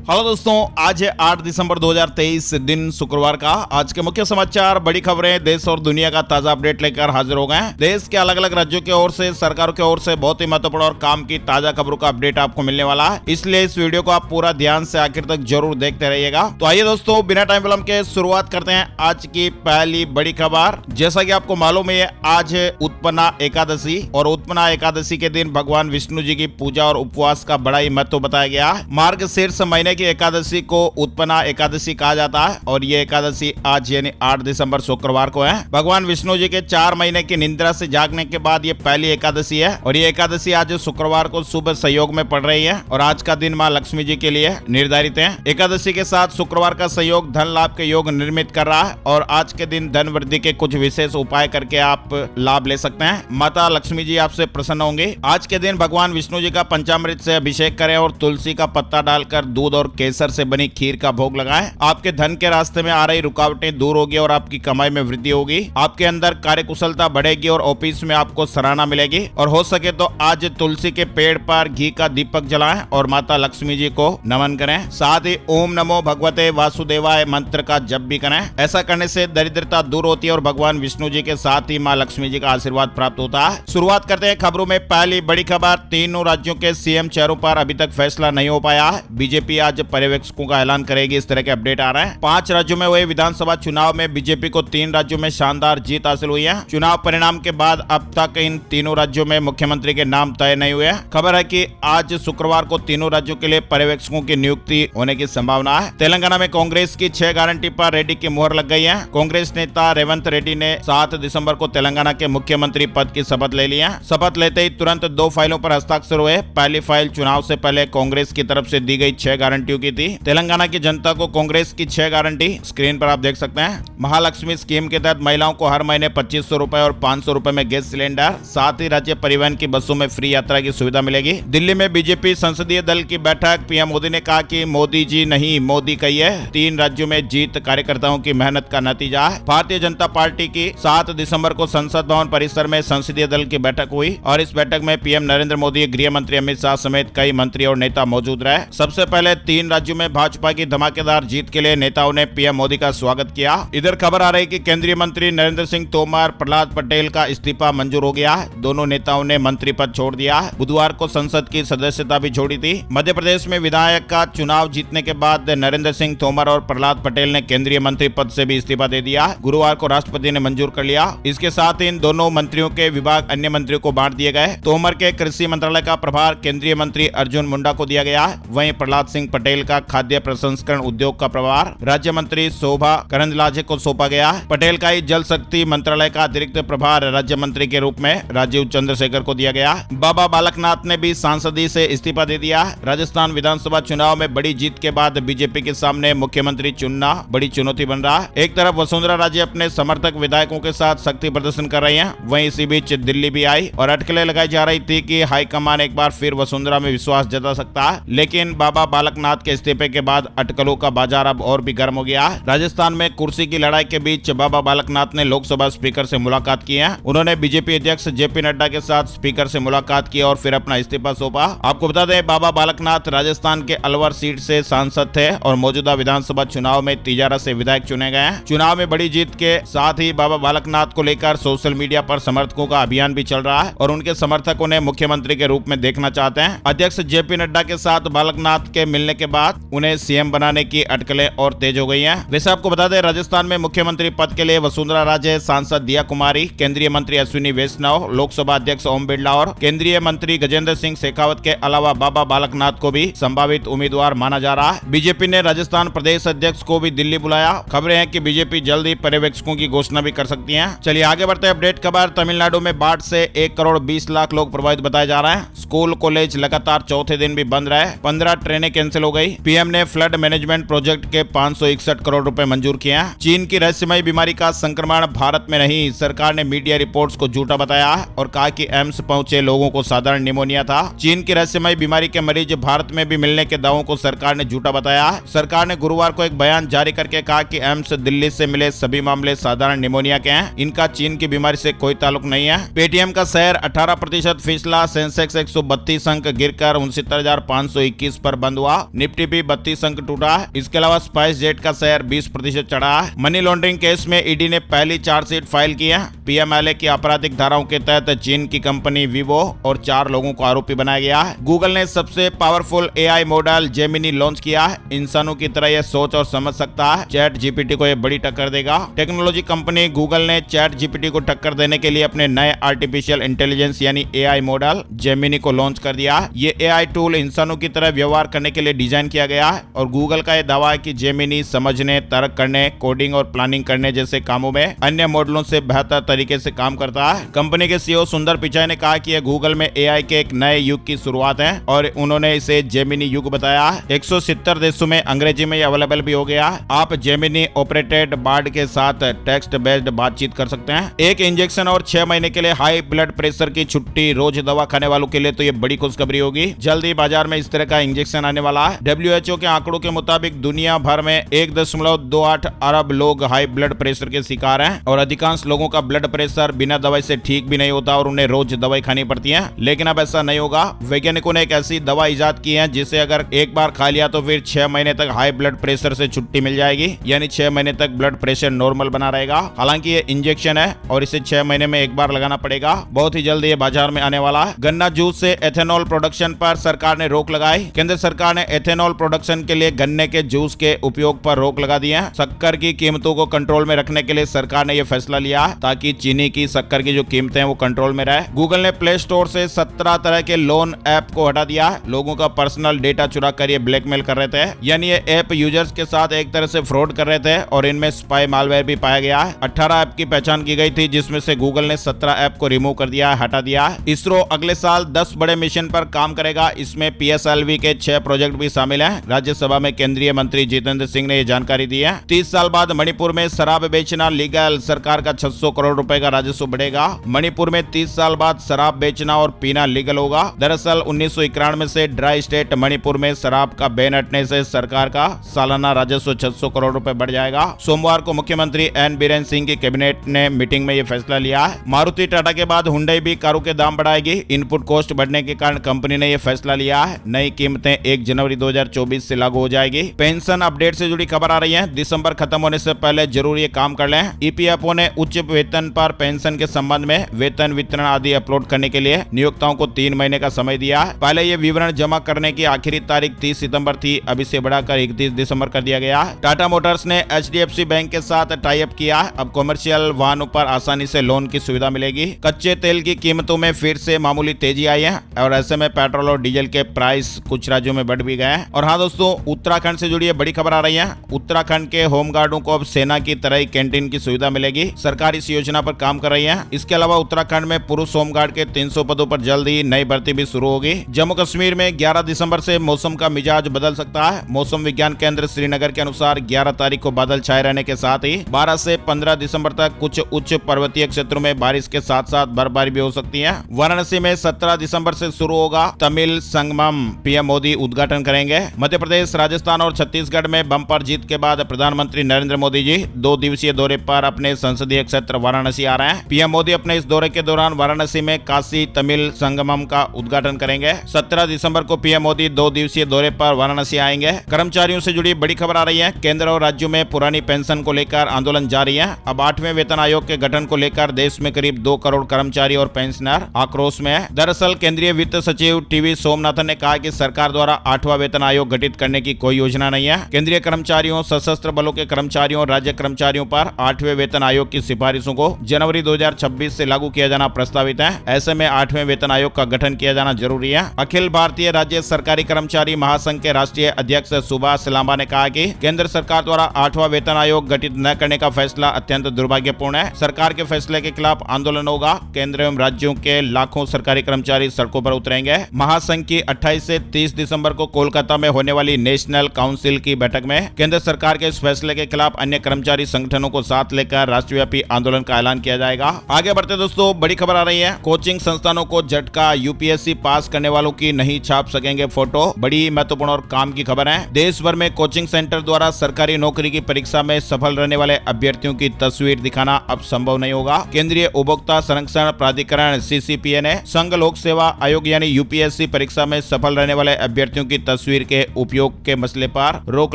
Hello दोस्तों, आज है 8 दिसंबर 2023 दिन शुक्रवार का। आज के मुख्य समाचार, बड़ी खबरें, देश और दुनिया का ताजा अपडेट लेकर हाजिर हो गए हैं। देश के अलग अलग राज्यों की ओर से, सरकारों की ओर से बहुत ही महत्वपूर्ण और काम की ताजा खबरों का अपडेट आपको मिलने वाला है, इसलिए इस वीडियो को आप पूरा ध्यान से आखिर तक जरूर देखते रहिएगा। तो आइए दोस्तों, बिना टाइम विलंब के शुरुआत करते हैं आज की पहली बड़ी खबर। जैसा की आपको मालूम है, आज है उत्पन्ना एकादशी और उत्पन्ना एकादशी के दिन भगवान विष्णु जी की पूजा और उपवास का बड़ा ही महत्व बताया गया है। मार्गशीर्ष महीने की एकादशी को उत्पन्ना एकादशी कहा जाता है और ये एकादशी आज यानी 8 दिसंबर शुक्रवार को है। भगवान विष्णु जी के 4 महीने की निद्रा से जागने के बाद ये पहली एकादशी है और ये एकादशी आज शुक्रवार को शुभ संयोग में पड़ रही है और आज का दिन माँ लक्ष्मी जी के लिए निर्धारित है। एकादशी के साथ शुक्रवार का संयोग धन लाभ के योग निर्मित कर रहा है और आज के दिन धन वृद्धि के कुछ विशेष उपाय करके आप लाभ ले सकते हैं। माता लक्ष्मी जी आपसे प्रसन्न होंगे। आज के दिन भगवान विष्णु जी का पंचामृत से अभिषेक करें और तुलसी का पत्ता डालकर दूध और केसर से बनी खीर का भोग लगाएं। आपके धन के रास्ते में आ रही रुकावटें दूर होगी और आपकी कमाई में वृद्धि होगी। आपके अंदर कार्यकुशलता बढ़ेगी और ऑफिस में आपको सराहना मिलेगी। और हो सके तो आज तुलसी के पेड़ पर घी का दीपक जलाएं और माता लक्ष्मी जी को नमन करें। साथ ही ओम नमो भगवते वासुदेवाय मंत्र का जप भी करें। ऐसा करने से दरिद्रता दूर होती है और भगवान विष्णु जी के साथ ही माँ लक्ष्मी जी का आशीर्वाद प्राप्त होता है। शुरुआत करते हैं खबरों में। पहली बड़ी खबर, तीनों राज्यों के सीएम चेहरों पर अभी तक फैसला नहीं हो पाया है। बीजेपी आज पर्यवेक्षकों का ऐलान करेगी, इस तरह के अपडेट आ रहे हैं। 5 राज्यों में हुए विधानसभा चुनाव में बीजेपी को 3 राज्यों में शानदार जीत हासिल हुई है। चुनाव परिणाम के बाद अब तक इन तीनों राज्यों में मुख्यमंत्री के नाम तय नहीं हुए हैं। खबर है कि आज शुक्रवार को तीनों राज्यों के लिए पर्यवेक्षकों की नियुक्ति होने की संभावना है। तेलंगाना में कांग्रेस की 6 गारंटी पर रेड्डी की मुहर लग गई है। कांग्रेस नेता रेवंत रेड्डी ने 7 दिसंबर को तेलंगाना के मुख्यमंत्री पद की शपथ ले ली है। शपथ लेते ही तुरंत 2 फाइलों पर हस्ताक्षर हुए। पहली फाइल चुनाव से पहले कांग्रेस की तरफ से दी गई 6 गारंटियों की थी। तेलंगाना की जनता को कांग्रेस की 6 गारंटी स्क्रीन पर आप देख सकते हैं। महालक्ष्मी स्कीम के तहत महिलाओं को हर महीने 2500 रुपए और 500 रुपए में गैस सिलेंडर, साथ ही राज्य परिवहन की बसों में फ्री यात्रा की सुविधा मिलेगी। दिल्ली में बीजेपी संसदीय दल की बैठक, पीएम मोदी ने कहा कि मोदी जी नहीं, मोदी कहिए। 3 राज्यों में जीत कार्यकर्ताओं की मेहनत का नतीजा है। भारतीय जनता पार्टी की 7 दिसंबर को संसद भवन परिसर में संसदीय दल की बैठक हुई और इस बैठक में पीएम नरेंद्र मोदी, गृह मंत्री अमित शाह समेत कई मंत्री और नेता मौजूद रहे। सबसे पहले 3 राज्यों में भाजपा की धमाकेदार जीत के लिए नेताओं ने पीएम मोदी का स्वागत किया। इधर खबर आ रही कि केंद्रीय मंत्री नरेंद्र सिंह तोमर, प्रहलाद पटेल का इस्तीफा मंजूर हो गया है। दोनों नेताओं ने मंत्री पद छोड़ दिया। बुधवार को संसद की सदस्यता भी छोड़ी थी। मध्य प्रदेश में विधायक का चुनाव जीतने के बाद नरेंद्र सिंह तोमर और प्रहलाद पटेल ने केंद्रीय मंत्री पद से भी इस्तीफा दे दिया। गुरुवार को राष्ट्रपति ने मंजूर कर लिया। इसके साथ इन दोनों मंत्रियों के विभाग अन्य मंत्रियों को बांट दिए गए। तोमर के कृषि मंत्रालय का प्रभार केंद्रीय मंत्री अर्जुन मुंडा को दिया गया। वहीं प्रहलाद सिंह पटेल का खाद्य प्रसंस्करण उद्योग का प्रभार राज्य मंत्री शोभा करंदलाजे को सौंपा गया। पटेल का ही जल शक्ति मंत्रालय का अतिरिक्त प्रभार राज्य मंत्री के रूप में राजीव चंद्रशेखर को दिया गया। बाबा बालकनाथ ने भी सांसदी से इस्तीफा दे दिया। राजस्थान विधानसभा चुनाव में बड़ी जीत के बाद बीजेपी के सामने मुख्यमंत्री चुनना बड़ी चुनौती बन रहा है। एक तरफ वसुंधरा राजे अपने समर्थक विधायकों के साथ शक्ति प्रदर्शन कर रही हैं, वहीं इसी बीच दिल्ली भी आई और अटकलें लगाई जा रही थी कि हाईकमान एक बार फिर वसुंधरा में विश्वास जता सकता है। लेकिन बाबा बालकनाथ के इस्तीफे के बाद अटकलों का बाजार अब और भी गर्म हो गया। राजस्थान में कुर्सी की लड़ाई के बीच बाबा बालकनाथ ने लोकसभा स्पीकर से मुलाकात की है। उन्होंने बीजेपी अध्यक्ष जेपी नड्डा के साथ स्पीकर से मुलाकात की और फिर अपना इस्तीफा सौंपा। आपको बता दें, बाबा बालकनाथ राजस्थान के अलवर सीट से सांसद थे और मौजूदा विधानसभा चुनाव में तिजारा से विधायक चुने गए हैं। चुनाव में बड़ी जीत के साथ ही बाबा बालकनाथ को लेकर सोशल मीडिया पर समर्थकों का अभियान भी चल रहा है और उनके समर्थक उन्हें मुख्यमंत्री के रूप में देखना चाहते हैं। अध्यक्ष जेपी नड्डा के साथ बालकनाथ के मिलने के बाद उन्हें सीएम बनाने की अटकलें और तेज हो गई हैं। वैसे आपको बता दें, राजस्थान में मुख्यमंत्री पद के लिए वसुंधरा राजे, सांसद दिया कुमारी, केंद्रीय मंत्री अश्विनी वैष्णव, लोकसभा अध्यक्ष ओम बिरला और केंद्रीय मंत्री गजेंद्र सिंह शेखावत के अलावा बाबा बालकनाथ को भी संभावित उम्मीदवार माना जा रहा है। बीजेपी ने राजस्थान प्रदेश अध्यक्ष को भी दिल्ली बुलाया। खबरें हैं कि बीजेपी जल्द ही पर्यवेक्षकों की घोषणा भी कर सकती है। चलिए आगे बढ़ते हैं। अपडेट खबर, तमिलनाडु में बाढ़ से 1 करोड़ 20 लाख लोग प्रभावित बताए जा रहे हैं। स्कूल कॉलेज लगातार चौथे दिन भी बंद रहे। 15 ट्रेनें कैंसिल हो गई। पीएम ने फ्लड मैनेजमेंट प्रोजेक्ट के 561 करोड़ रुपए मंजूर किए हैं। चीन की रहस्यमयी बीमारी का संक्रमण भारत में नहीं, सरकार ने मीडिया रिपोर्ट्स को झूठा बताया और कहा कि एम्स पहुंचे लोगों को साधारण निमोनिया था। चीन की रहस्यमयी बीमारी के मरीज भारत में भी मिलने के दावों को सरकार ने झूठा बताया। सरकार ने गुरुवार को एक बयान जारी करके कहा कि एम्स दिल्ली से मिले सभी मामले साधारण निमोनिया के हैं। इनका चीन की बीमारी से कोई ताल्लुक नहीं है। पेटीएम का शेयर 18% फिसला। सेंसेक्स 132 अंक गिरकर 69,521 पर बंद हुआ। निफ्टी भी 32 अंक टूटा। इसके अलावा स्पाइस जेट का शेयर 20% चढ़ा। मनी लॉन्ड्रिंग केस में ईडी ने पहली चार्जशीट फाइल की है। पीएमएलए की आपराधिक धाराओं के तहत चीन की कंपनी वीवो और 4 लोगों को आरोपी बनाया गया है। गूगल ने सबसे powerful AI model Gemini launch किया है। इंसानों की तरह यह सोच और समझ सकता है। चैट जीपीटी को यह बड़ी टक्कर देगा। टेक्नोलॉजी कंपनी गूगल ने चैट जीपीटी को टक्कर देने के लिए अपने नए आर्टिफिशियल इंटेलिजेंस यानी एआई मॉडल जेमिनी को लॉन्च कर दिया है। ये एआई टूल इंसानों की तरह व्यवहार करने के लिए डिजाइन किया गया है और गूगल का यह दावा है कि जेमिनी समझने, तर्क करने, कोडिंग और प्लानिंग करने जैसे कामों में अन्य मॉडलों से बेहतर तरीके से काम करता है। कंपनी के सीईओ सुंदर पिचाई ने कहा कि यह गूगल में एआई के एक नए युग की शुरुआत है और उन्होंने इसे जेमिनी युग बताया। 170 देशों में अंग्रेजी में अवेलेबल भी हो गया। आप जेमिनी ऑपरेटेड बार्ड के साथ टेक्स्ट बेस्ड बातचीत कर सकते हैं। एक इंजेक्शन और 6 महीने के लिए हाई ब्लड प्रेशर की छुट्टी रोज दवा खाने वालों के लिए तो ये बड़ी खुशखबरी होगी। जल्दी बाजार में इस तरह का इंजेक्शन आने वाला है। WHO के आंकड़ों के मुताबिक दुनिया भर में 1.28 अरब लोग हाई ब्लड प्रेशर के शिकार हैं और अधिकांश लोगों का ब्लड प्रेशर बिना दवाई से ठीक भी नहीं होता और उन्हें रोज दवाई खानी पड़ती है। लेकिन अब ऐसा नहीं होगा। वैज्ञानिकों ने एक ऐसी दवा इजाद की है जिसे अगर एक बार खा लिया तो फिर 6 महीने तक हाई ब्लड प्रेशर से छुट्टी मिल जाएगी, यानी 6 महीने तक ब्लड प्रेशर नॉर्मल बना रहेगा। हालांकि ये इंजेक्शन है और इसे 6 महीने में एक बार लगाना पड़ेगा। बहुत ही जल्द ये बाजार में आने वाला है। गन्ना जूस से एथेनॉल प्रोडक्शन पर सरकार ने रोक लगाई। केंद्र सरकार ने एथेनॉल प्रोडक्शन के लिए गन्ने के जूस के उपयोग पर रोक लगा दी है। शक्कर की कीमतों को कंट्रोल में रखने के लिए सरकार ने यह फैसला लिया ताकि चीनी की शक्कर की जो कीमतें हैं वो कंट्रोल में रहे। गूगल ने प्ले स्टोर से 17 तरह के लोन ऐप को हटा दिया। लोगों का पर्सनल डेटा चुरा कर ये ब्लैकमेल कर रहे थे, यानी ये ऐप यूजर्स के साथ एक तरह से फ्रॉड कर रहे थे और इनमें स्पाई मालवेयर भी पाया गया है। 18 ऐप की पहचान की गई थी जिसमें से गूगल ने 17 ऐप को रिमूव कर दिया, हटा दिया। इसरो अगले साल 10 बड़े मिशन पर काम करेगा। इसमें PSLV के 6 प्रोजेक्ट भी शामिल हैं। राज्यसभा में केंद्रीय मंत्री जितेंद्र सिंह ने यह जानकारी दी है। 30 साल बाद मणिपुर में शराब बेचना लीगल, सरकार का 600 करोड़ रुपए का राजस्व बढ़ेगा। मणिपुर में 30 साल बाद शराब बेचना और पीना लीगल होगा। दरअसल 1991 से ड्राई स्टेट मणिपुर में शराब का बैन हटने से सरकार का सालाना राजस्व 600 करोड़ रुपए बढ़ जाएगा। सोमवार को मुख्यमंत्री एन बीरेन सिंह की कैबिनेट ने मीटिंग में यह फैसला लिया है। मारुति टाटा के बाद हुंडई भी कारों के दाम बढ़ाएगी। इनपुट कॉस्ट बढ़ने के कारण कंपनी ने यह फैसला लिया है। नई कीमतें 1 जनवरी 2024 से लागू हो जाएगी। पेंशन अपडेट से जुड़ी खबर आ रही है। दिसंबर खत्म होने से पहले जरूर ये काम कर लें। EPFO ने उच्च वेतन पर पेंशन के संबंध में वेतन वितरण आदि अपलोड करने के लिए नियोक्ताओं को 3 महीने का समय दिया है। पहले ये विवरण जमा करने की आखिरी तारीख 30 सितंबर थी, अब इसे बढ़ाकर 31 दिसंबर कर दिया गया है। टाटा मोटर्स ने HDFC बैंक के साथ टाई अप किया है। अब कमर्शियल वाहनों पर आसानी से लोन की सुविधा मिलेगी। कच्चे तेल की कीमतों में फिर से मामूली तेजी आई है और ऐसे में पेट्रोल और डीजल के प्राइस कुछ राज्यों में बढ़ भी गए हैं। और हाँ दोस्तों, उत्तराखंड से जुड़ी बड़ी खबर आ रही है। उत्तराखंड के होमगार्डों को अब सेना की तरह ही कैंटीन की सुविधा मिलेगी। सरकार इस योजना पर काम कर रही है। इसके अलावा उत्तराखंड में पुरुष होमगार्ड के 300 पदों पर जल्द ही नई भर्ती भी शुरू होगी। जम्मू कश्मीर में 11 दिसंबर से मौसम का मिजाज बदल सकता है। मौसम विज्ञान केंद्र श्रीनगर के अनुसार 11 तारीख को बादल छाए रहने के साथ ही 12 से 15 दिसंबर तक कुछ उच्च पर्वतीय क्षेत्रों में बारिश के साथ साथ बर्फबारी भी हो सकती है। वाराणसी में 17 दिसंबर से शुरू होगा तमिल संगमम। पीएम मोदी उद्घाटन करेंगे। मध्य प्रदेश, राजस्थान और छत्तीसगढ़ में बम्पर जीत के बाद प्रधानमंत्री नरेंद्र मोदी जी 2 दिवसीय दौरे पर अपने संसदीय क्षेत्र वाराणसी आ रहे हैं। पीएम मोदी अपने इस दौरे के दौरान वाराणसी में काशी तमिल संगमम का उद्घाटन करेंगे। 17 दिसंबर को पीएम मोदी 2 दिवसीय दौरे पर वाराणसी आएंगे। कर्मचारियों से जुड़ी बड़ी खबर आ रही है। केंद्र और राज्यों में पुरानी पेंशन को लेकर आंदोलन जारी है। अब 8वें वेतन आयोग के गठन को लेकर देश में करीब 2 करोड़ कर्मचारी और पेंशनर आक्रोश में है। दरअसल केंद्रीय वित्त सचिव टीवी सोमनाथन ने कहा कि सरकार द्वारा 8वां वेतन आयोग गठित करने की कोई योजना नहीं है। केंद्रीय कर्मचारियों, सशस्त्र बलों के कर्मचारियों और राज्य कर्मचारियों पर 8वें वेतन आयोग की सिफारिशों को जनवरी 2026 से लागू किया जाना प्रस्तावित है। ऐसे में 8वें वेतन आयोग का गठन किया जाना जरूरी है। अखिल भारतीय राज्य सरकारी कर्मचारी महासंघ के राष्ट्रीय अध्यक्ष सुभाष लांबा ने कहा कि केंद्र सरकार द्वारा 8वां वेतन आयोग गठित न करने का फैसला अत्यंत दुर्भाग्यपूर्ण है। सरकार के फैसले के खिलाफ आंदोलन होगा। केंद्र एवं राज्यों के लाखों सरकारी कर्मचारी सड़कों पर उतरेंगे। महासंघ की 28 से 30 दिसंबर को कोलकाता में होने वाली नेशनल काउंसिल की बैठक में केंद्र सरकार के इस फैसले के खिलाफ अन्य कर्मचारी संगठनों को साथ लेकर राष्ट्रव्यापी आंदोलन का ऐलान किया जाएगा। आगे बढ़ते दोस्तों, बड़ी खबर आ रही है। कोचिंग संस्थानों को झटका, यूपीएससी पास करने वालों की नहीं छाप सकेंगे फोटो। बड़ी महत्वपूर्ण और काम की खबर है। देश भर में कोचिंग सेंटर द्वारा सरकारी नौकरी की परीक्षा में सफल रहने वाले अभ्यर्थियों की तस्वीर दिखाना अब संभव नहीं होगा। केंद्रीय उपभोक्ता संरक्षण प्राधिकरण CCPA ने संघ लोक सेवा आयोग यानी यूपीएससी परीक्षा में सफल रहने वाले अभ्यर्थियों की तस्वीर तस्वीर के उपयोग के मसले पर रोक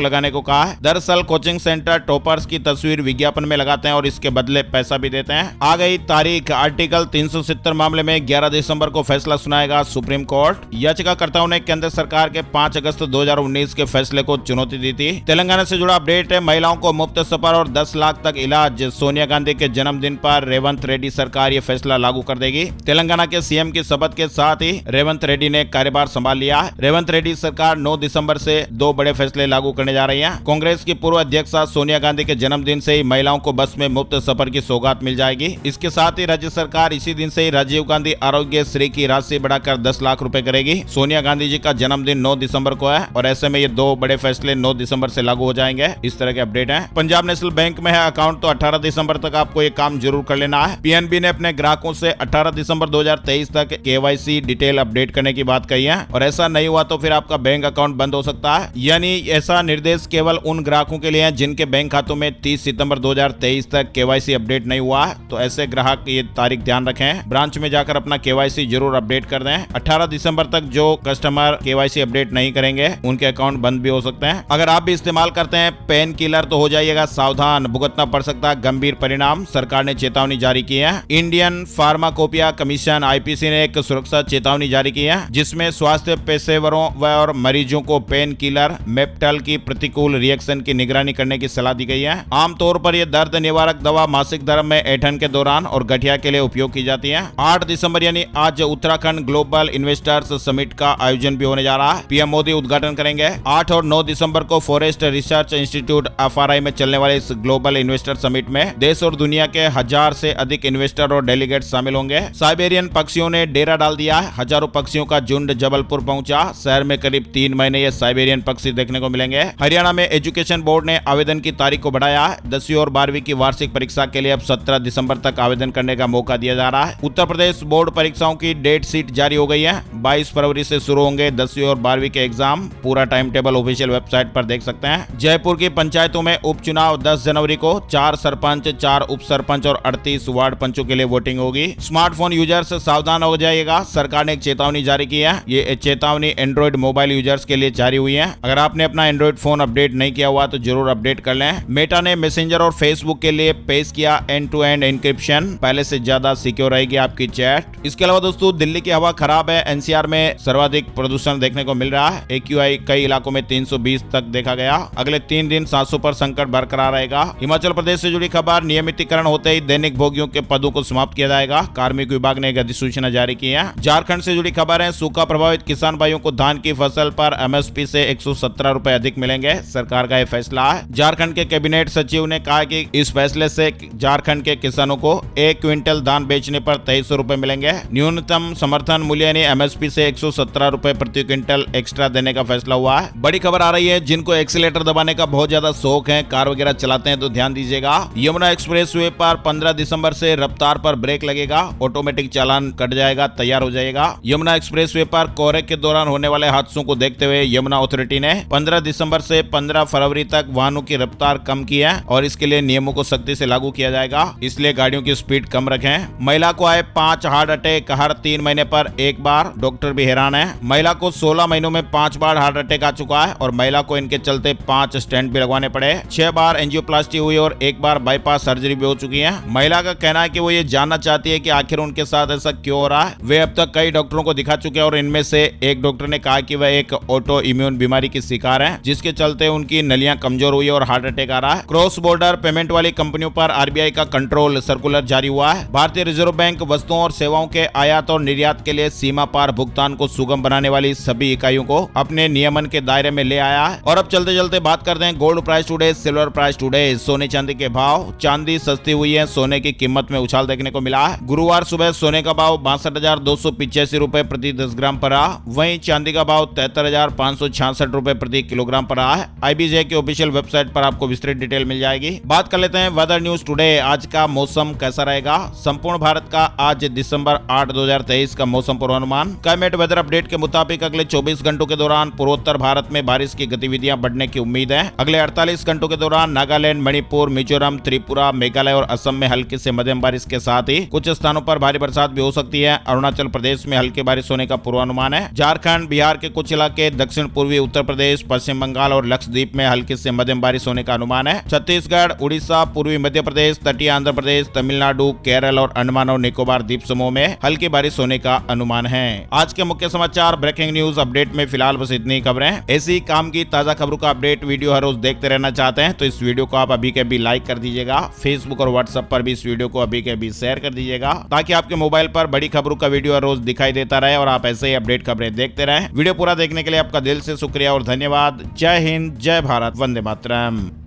लगाने को कहा है। दरअसल कोचिंग सेंटर टॉपर्स की तस्वीर विज्ञापन में लगाते हैं और इसके बदले पैसा भी देते हैं। आ गई तारीख, आर्टिकल 370 मामले में 11 दिसंबर को फैसला सुनाएगा सुप्रीम कोर्ट। याचिकाकर्ताओं ने केंद्र सरकार के 5 अगस्त 2019 के फैसले को चुनौती दी थी। तेलंगाना से जुड़ा अपडेट है, महिलाओं को मुफ्त सफर और 10 लाख तक इलाज। सोनिया गांधी के जन्मदिन पर रेवंत रेड्डी सरकार ये फैसला लागू कर देगी। तेलंगाना के सीएम की शपथ के साथ ही रेवंत रेड्डी ने कार्यभार संभाल लिया है। रेवंत रेड्डी सरकार 9 दिसंबर से 2 बड़े फैसले लागू करने जा रही है। कांग्रेस की पूर्व अध्यक्षा सोनिया गांधी के जन्मदिन से ही महिलाओं को बस में मुफ्त सफर की सौगात मिल जाएगी। इसके साथ ही राज्य सरकार इसी दिन से ही राजीव गांधी आरोग्य श्री की राशि बढ़ाकर 10 लाख रुपए करेगी। सोनिया गांधी जी का जन्मदिन 9 दिसंबर को है और ऐसे में ये 2 बड़े फैसले 9 दिसंबर से लागू हो जाएंगे। इस तरह के अपडेट है। पंजाब नेशनल बैंक में है अकाउंट तो 18 दिसंबर तक आपको ये काम जरूर कर लेना है। पीएनबी ने अपने ग्राहकों से 18 दिसंबर 2023 तक केवाईसी डिटेल अपडेट करने की बात कही है और ऐसा नहीं हुआ तो फिर आपका बैंक अकाउंट बंद हो सकता है। यानी ऐसा निर्देश केवल उन ग्राहकों के लिए है जिनके बैंक खातों में 30 सितंबर 2023 तक केवाईसी अपडेट नहीं हुआ है। तो ऐसे ग्राहक ये तारीख ध्यान रखें, ब्रांच में जाकर अपना केवाईसी जरूर अपडेट कर दें। 18 दिसंबर तक जो कस्टमर केवाईसी अपडेट नहीं करेंगे उनके अकाउंट बंद भी हो सकते हैं। अगर आप भी इस्तेमाल करते हैं पेन किलर तो हो जाइएगा सावधान, भुगतना पड़ सकता है गंभीर परिणाम। सरकार ने चेतावनी जारी की है। इंडियन फार्माकोपिया कमीशन आईपीसी ने एक सुरक्षा चेतावनी जारी की है जिसमें स्वास्थ्य पेशेवरों और मरीजों को पेन किलर मेप्टल की प्रतिकूल रिएक्शन की निगरानी करने की सलाह दी गई है। आमतौर पर यह दर्द निवारक दवा मासिक धर्म में ऐंठन के दौरान और गठिया के लिए उपयोग की जाती है। 8 दिसंबर यानी आज उत्तराखंड ग्लोबल इन्वेस्टर्स समिट का आयोजन भी होने जा रहा है। पीएम मोदी उद्घाटन करेंगे। 8 और 9 दिसंबर को फॉरेस्ट रिसर्च इंस्टीट्यूट FRI में चलने वाले इस ग्लोबल इन्वेस्टर समिट में देश और दुनिया के 1000 से अधिक इन्वेस्टर और डेलीगेट शामिल होंगे। साइबेरियन पक्षियों ने डेरा डाल दिया है। हजारों पक्षियों का झुंड जबलपुर पहुंचा। शहर में करीब 3 महीने ये साइबेरियन पक्षी देखने को मिलेंगे। हरियाणा में एजुकेशन बोर्ड ने आवेदन की तारीख को बढ़ाया है। 10वीं और 12वीं की वार्षिक परीक्षा के लिए अब 17 दिसंबर तक आवेदन करने का मौका दिया जा रहा है। उत्तर प्रदेश बोर्ड परीक्षाओं की डेट शीट जारी हो गई है। 22 फरवरी से शुरू होंगे 10वीं और 12वीं के एग्जाम। पूरा टाइम टेबल ऑफिशियल वेबसाइट पर देख सकते हैं। जयपुर की पंचायतों में उपचुनाव 10 जनवरी को। 4 सरपंच, 4 उप सरपंच और 38 वार्ड पंचों के लिए वोटिंग होगी। स्मार्टफोन यूजर्स सावधान हो जाइएगा, सरकार ने एक चेतावनी जारी की है। ये चेतावनी एंड्रॉइड मोबाइल यूजर्स के लिए जारी हुई है। अगर आपने अपना एंड्रॉइड फोन अपडेट नहीं किया हुआ तो जरूर अपडेट कर लें। मेटा ने मैसेंजर और फेसबुक के लिए पेश किया एंड टू एंड एन्क्रिप्शन। पहले से ज्यादा सिक्योर रहेगी आपकी चैट। इसके अलावा दोस्तों दिल्ली की हवा खराब है। एनसीआर में सर्वाधिक प्रदूषण देखने को मिल रहा है। AQI कई इलाकों में 320 तक देखा गया। अगले 3 दिन सांसों पर संकट बरकरार रहेगा। हिमाचल प्रदेश से जुड़ी खबर, नियमितीकरण होते ही दैनिक भोगियों के पदों को समाप्त किया जाएगा। कार्मिक विभाग ने एक अधिसूचना जारी की है। झारखंड से जुड़ी खबर है, सूखा प्रभावित किसान भाइयों को धान की फसल पर MSP से 117 रुपए अधिक मिलेंगे। सरकार का यह फैसला है। झारखंड के कैबिनेट सचिव ने कहा कि इस फैसले से झारखंड के किसानों को 1 क्विंटल धान बेचने पर 2300 रुपए मिलेंगे। न्यूनतम समर्थन मूल्य यानी MSP से 117 रुपए प्रति क्विंटल एक्स्ट्रा देने का फैसला हुआ है। बड़ी खबर आ रही है, जिनको एक्सीलेटर दबाने का बहुत ज्यादा शौक है, कार वगैरह चलाते हैं तो ध्यान दीजिएगा। यमुना एक्सप्रेसवे पर 15 दिसंबर से रफ्तार पर ब्रेक लगेगा। ऑटोमेटिक चालान कट जाएगा, तैयार हो जाएगा। यमुना एक्सप्रेसवे पर कोहरे के दौरान होने वाले हादसों को देखते हुए यमुना अथॉरिटी ने 15 दिसंबर से 15 फरवरी तक वाहनों की रफ्तार कम की है और इसके लिए नियमों को सख्ती से लागू किया जाएगा। इसलिए गाड़ियों की स्पीड कम रखें। महिला को आए 5 हार्ट अटैक हर 3 महीने पर एक बार, डॉक्टर भी हैरान है। महिला को 16 महीनों में 5 बार हार्ट अटैक आ चुका है और महिला को इनके चलते 5 स्टेंट भी लगवाने पड़े। 6 बार एंजियोप्लास्टी हुई और 1 बार बाईपास सर्जरी भी हो चुकी है। महिला का कहना है कि वो ये जानना चाहती है कि आखिर उनके साथ ऐसा क्यों हो रहा है। वे अब तक कई डॉक्टरों को दिखा चुके हैं और इनमें से एक डॉक्टर ने कहा कि वह एक ऑटो इम्यून बीमारी की शिकार है, जिसके चलते उनकी नलियां कमजोर हुई और हार्ट अटैक आ रहा है। क्रॉस बॉर्डर पेमेंट वाली कंपनियों पर RBI का कंट्रोल सर्कुलर जारी हुआ है। भारतीय रिजर्व बैंक वस्तुओं और सेवाओं के आयात और निर्यात के लिए सीमा पार भुगतान को सुगम बनाने वाली सभी इकाइयों को अपने नियमन के दायरे में ले आया है। और अब चलते चलते बात करते हैं gold price today, silver price today, सोने चांदी के भाव। चांदी सस्ती हुई है, सोने की कीमत में उछाल देखने को मिला है। गुरुवार सुबह सोने का भाव 62,285 रुपए प्रति 10 ग्राम पर रहा। वहीं चांदी का भाव 73,566 रुपए प्रति किलोग्राम पर रहा है। IBJ की ऑफिशियल वेबसाइट पर आपको विस्तृत डिटेल मिल जाएगी। बात कर लेते हैं वेदर न्यूज टुडे। आज का मौसम कैसा रहेगा? संपूर्ण भारत का आज दिसंबर 8, 2023 का मौसम पूर्वानुमान। क्लाइमेट वेदर अपडेट के मुताबिक अगले 24 घंटों के दौरान पूर्वोत्तर भारत में बारिश की गतिविधियां बढ़ने की उम्मीद है। अगले 48 घंटों के दौरान नागालैंड, मणिपुर, मिजोरम, त्रिपुरा, मेघालय और असम में हल्की से मध्यम बारिश के साथ ही कुछ स्थानों पर भारी बरसात भी हो सकती है। अरुणाचल प्रदेश में हल्की बारिश होने का पूर्वानुमान है। झारखंड, बिहार के कुछ इलाके के दक्षिण पूर्वी उत्तर प्रदेश, पश्चिम बंगाल और लक्षद्वीप में हल्की से मध्यम बारिश होने का अनुमान है। छत्तीसगढ़, उड़ीसा, पूर्वी मध्य प्रदेश, तटीय आंध्र प्रदेश, तमिलनाडु, केरल और अंडमान और निकोबार द्वीप समूह में हल्की बारिश होने का अनुमान है। आज के मुख्य समाचार ब्रेकिंग न्यूज अपडेट में फिलहाल बस इतनी खबरें। ऐसी काम की ताजा खबरों का अपडेट वीडियो हर रोज देखते रहना चाहते हैं तो इस वीडियो को आप अभी के अभी लाइक कर दीजिएगा। फेसबुक और व्हाट्सएप पर भी इस वीडियो को अभी के अभी शेयर कर दीजिएगा ताकि आपके मोबाइल पर बड़ी खबरों का वीडियो हर रोज दिखाई देता रहे और आप ऐसे ही अपडेट खबरें देखते रहें। वीडियो पूरा देखने के लिए आपका दिल से शुक्रिया और धन्यवाद। जय हिंद, जय भारत, वंदे मातरम।